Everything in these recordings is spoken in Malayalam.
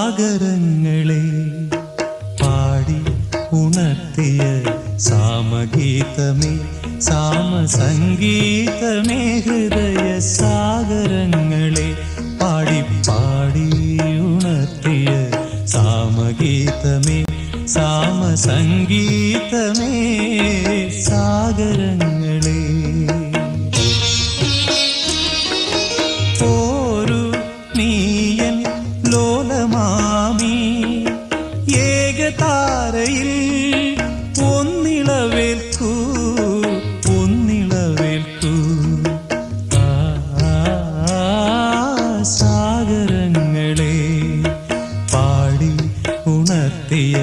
സാഗരങ്ങളെ പാടി ഉണർത്തിയ സാമഗീതമേ സാമസംഗീതമേ ഹൃദയ സാഗരങ്ങളെ പാടി പാടി ഉണർത്തിയ സാമഗീതമേ സാമസംഗീതമേ സാഗരങ്ങളെ ഒരു നീയൻ ലോലമാമി ഏകതാരയിൽ ഒന്നിളവേൽക്കൂ ഒന്നിളവേൽക്കൂ സാഗരങ്ങളെ പാടി ഉണർത്തിയ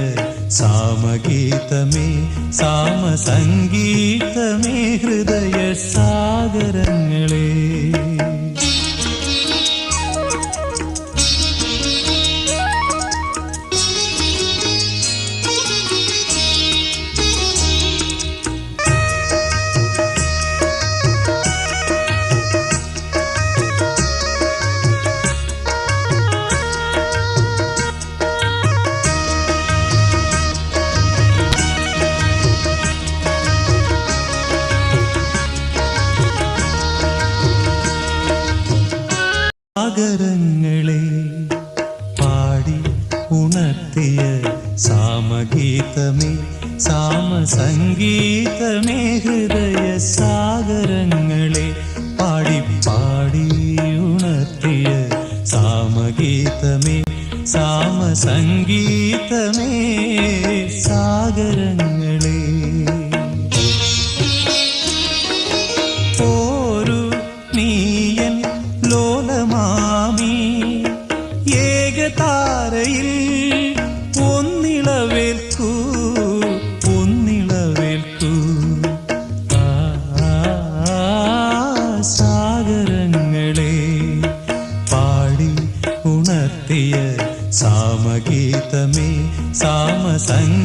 സാമഗീതമേ സാമസംഗീതമേ ഹൃദയ സാഗരങ്ങളെ സാഗരങ്ങളെ പാടി ഉണർത്തിയ സാമഗീതമേ സാമസംഗീതമേ ഹൃദയ സാഗരങ്ങളെ പാടി പാടി ഉണർത്തിയ സാമഗീതമേ സാമസംഗീതമേ സാഗരങ്ങളെ ഒരു നീയൻ ലോലമാമി ഏകതാരയിൽ ഒന്നിളവേൽക്കൂ ഒന്നിളവേൽക്കൂ സാഗരങ്ങളെ പാടി ഉണർത്തിയ സാമഗീതമേ സാമസംഗീതമേ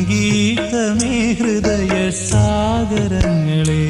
ഹൃദയ സാഗരങ്ങളെ